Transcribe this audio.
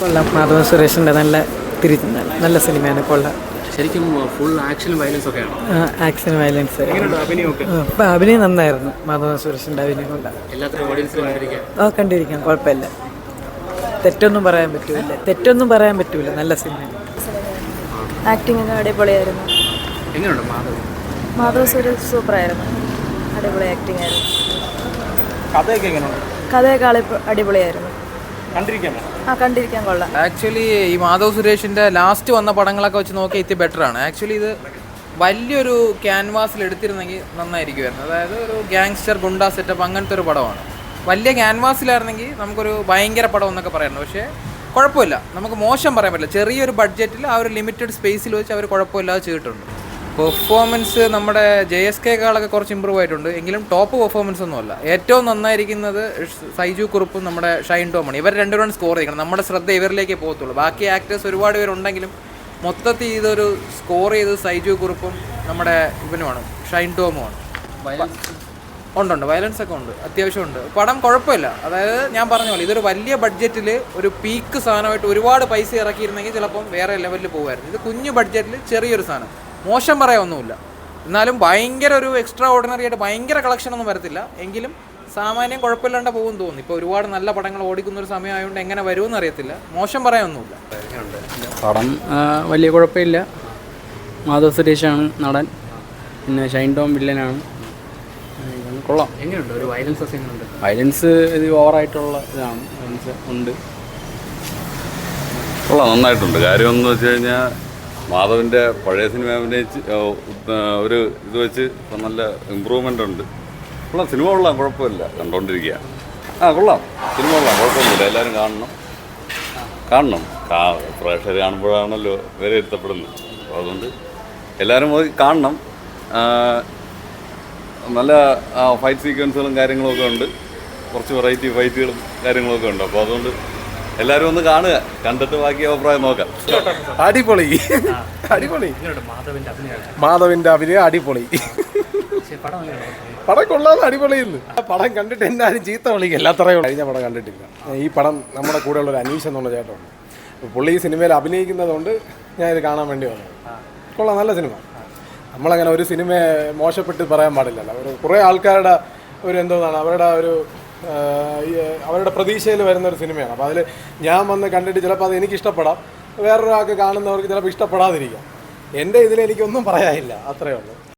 കൊള്ളാം. മാധവൻ സുരേഷിൻ്റെ നല്ല സിനിമയാണ്. കൊള്ളാം. ശരിക്കും ഫുൾ ആക്ഷൻ വയലൻസ് ഒക്കെയാണ്. ആക്ഷൻ വയലൻസ് അഭിനയമൊക്കെ അഭിനയം നന്നായിരുന്നു. മാധവൻ സുരേഷിൻ്റെ അഭിനയം കൊള്ളാം. എല്ലാത്തിനും ഓഡിയൻസിൽ കണ്ടിരിക്കാം. കുഴപ്പമില്ല. തെറ്റൊന്നും പറയാൻ പറ്റൂല. നല്ല സിനിമയാണ്. ആക്ടിങ് ഒക്കെ അടിപൊളിയായിരുന്നു. എങ്ങനെയുണ്ട് മാധവ് സുരേഷ് സൂപ്പറായിരുന്നു. അടിപൊളി ആക്ടിങ് ആയിരുന്നു. കഥയൊക്കെ എങ്ങനെയുണ്ട്? കഥയൊക്കെ അടിപൊളിയായിരുന്നു. കണ്ടിരിക്കാൻ കൊള്ളാം. ആക്ച്വലി ഈ മാധവ് സുരേഷിൻ്റെ ലാസ്റ്റ് വന്ന പടങ്ങളൊക്കെ വെച്ച് നോക്കിയാൽ ഇത് ബെറ്ററാണ്. ആക്ച്വലി ഇത് വലിയൊരു ക്യാൻവാസിൽ എടുത്തിരുന്നെങ്കിൽ നന്നായിരിക്കുമായിരുന്നു. അതായത് ഒരു ഗ്യാങ്സ്റ്റർ ഗുണ്ടാ സെറ്റപ്പ് അങ്ങനത്തെ ഒരു പടമാണ്. വലിയ ക്യാൻവാസിലായിരുന്നെങ്കിൽ നമുക്കൊരു ഭയങ്കര പടം എന്നൊക്കെ പറയാറുണ്ട്. പക്ഷേ കുഴപ്പമില്ല, നമുക്ക് മോശം പറയാൻ പറ്റില്ല. ചെറിയൊരു ബഡ്ജറ്റിൽ ആ ഒരു ലിമിറ്റഡ് സ്പേസിൽ വെച്ച് അവർ കുഴപ്പമില്ലാതെ ചെയ്തിട്ടുണ്ട്. പെർഫോമൻസ് നമ്മുടെ JSKക്കാളൊക്കെ കുറച്ച് ഇമ്പ്രൂവ് ആയിട്ടുണ്ട്. എങ്കിലും ടോപ്പ് പെർഫോമൻസ് ഒന്നുമല്ല. ഏറ്റവും നന്നായിരിക്കുന്നത് സൈജു കുറുപ്പും നമ്മുടെ ഷൈൻ ടോമാണ്. ഇവർ രണ്ടുപേരും സ്കോർ ചെയ്യണം. നമ്മുടെ ശ്രദ്ധ ഇവരിലേക്കേ പോകത്തുള്ളൂ. ബാക്കി ആക്ടേഴ്സ് ഒരുപാട് പേരുണ്ടെങ്കിലും മൊത്തത്തിൽ ഇതൊരു സ്കോർ ചെയ്ത് സൈജു കുറുപ്പും നമ്മുടെ ഇവനുമാണ്, ഷൈൻ ടോമുമാണ്. ഉണ്ട് വയലൻസ് ഒക്കെ ഉണ്ട്, അത്യാവശ്യമുണ്ട്. പടം കുഴപ്പമില്ല. അതായത് ഞാൻ പറഞ്ഞ പോലെ ഇതൊരു വലിയ ബഡ്ജറ്റിൽ ഒരു പീക്ക് സാധനമായിട്ട് ഒരുപാട് പൈസ ഇറക്കിയിരുന്നെങ്കിൽ ചിലപ്പം വേറെ ലെവലിൽ പോകുമായിരുന്നു. ഇത് കുഞ്ഞു ബഡ്ജറ്റിൽ ചെറിയൊരു സാധനം, മോശം പറയാനൊന്നുമില്ല. എന്നാലും ഭയങ്കര ഒരു എക്സ്ട്രാ ഓർഡിനറി ആയിട്ട് ഭയങ്കര കളക്ഷനൊന്നും വരത്തില്ല. എങ്കിലും സാമാന്യം കുഴപ്പമില്ലാണ്ട് പോകും തോന്നുന്നു. ഇപ്പോൾ ഒരുപാട് നല്ല പടങ്ങൾ ഓടിക്കുന്ന ഒരു സമയമായതുകൊണ്ട് എങ്ങനെ വരുമെന്ന് അറിയത്തില്ല. മോശം പറയാനൊന്നുമില്ല. പടം വലിയ കുഴപ്പമില്ല. മാധവ് സുരേഷാണ് നടൻ, പിന്നെ ഷൈൻ ടോം വില്ലനാണ്. കൊള്ളാം. എങ്ങനെയുണ്ട് ഒരു വയലൻസ് ഒക്കെ എങ്ങനെയുണ്ട്? വയലൻസ് ഇത് ഓവറായിട്ടുള്ള ഇതാണ്. വയലൻസ് ഉണ്ട്. കൊള്ളാം, നന്നായിട്ടുണ്ട്. കാര്യം എന്ന് വെച്ച് കഴിഞ്ഞാൽ മാധവിൻ്റെ പഴയ സിനിമ അഭിനയിച്ച് ഒരു ഇത് വെച്ച് നല്ല ഇമ്പ്രൂവ്മെൻ്റ് ഉണ്ട്. കൊള്ളാം, സിനിമ കൊള്ളാം, കുഴപ്പമില്ല, കണ്ടുകൊണ്ടിരിക്കുക. കൊള്ളാം, സിനിമ കൊള്ളാം, കുഴപ്പമൊന്നുമില്ല. എല്ലാവരും കാണണം. പ്രേക്ഷകർ കാണുമ്പോഴാണല്ലോ വിലയിരുത്തപ്പെടുന്നത്. അപ്പോൾ അതുകൊണ്ട് എല്ലാവരും പോയി കാണണം. നല്ല ഫൈറ്റ് സീക്വൻസുകളും കാര്യങ്ങളൊക്കെ ഉണ്ട്. കുറച്ച് വെറൈറ്റി ഫൈറ്റുകളും കാര്യങ്ങളൊക്കെ ഉണ്ട്. അപ്പോൾ അതുകൊണ്ട് എല്ലാവരും ഒന്ന് കാണുക, കണ്ടിട്ട് ബാക്കി അഭിപ്രായം നോക്കാം. അടിപൊളി. മാധവിന്റെ അഭിനയം അടിപൊളി. പടം കൊള്ളാതെ അടിപൊളിയെന്ന്. പടം കണ്ടിട്ട് എന്നാലും ചീത്ത വിളിക്കില്ല, അത്രയും കഴിഞ്ഞ പടം കണ്ടിട്ടില്ല. ഈ പടം നമ്മുടെ കൂടെയുള്ള ഒരു അനീഷ് എന്നുള്ള ചേട്ടനുണ്ട്. പുള്ളി ഈ സിനിമയിൽ അഭിനയിക്കുന്നതുകൊണ്ട് ഞാൻ ഇത് കാണാൻ വേണ്ടി വന്നത്. കൊള്ളാം, നല്ല സിനിമ. നമ്മളങ്ങനെ ഒരു സിനിമയെ മോശപ്പെട്ട് പറയാൻ പാടില്ലല്ലോ. ഒരു കുറേ ആൾക്കാരുടെ ഒരു എന്തോന്നാണ് അവരുടെ പ്രതീക്ഷയിൽ വരുന്ന ഒരു സിനിമയാണ്. അപ്പോൾ അതിൽ ഞാൻ വന്ന് കണ്ടിട്ട് ചിലപ്പോൾ അത് എനിക്ക് ഇഷ്ടപ്പെടാം, വേറൊരാൾക്ക് കാണുന്നവർക്ക് ചിലപ്പോൾ ഇഷ്ടപ്പെടാതിരിക്കാം. എൻ്റെ ഇതിൽ എനിക്കൊന്നും പറയാനില്ല, അത്രയേ ഉള്ളൂ.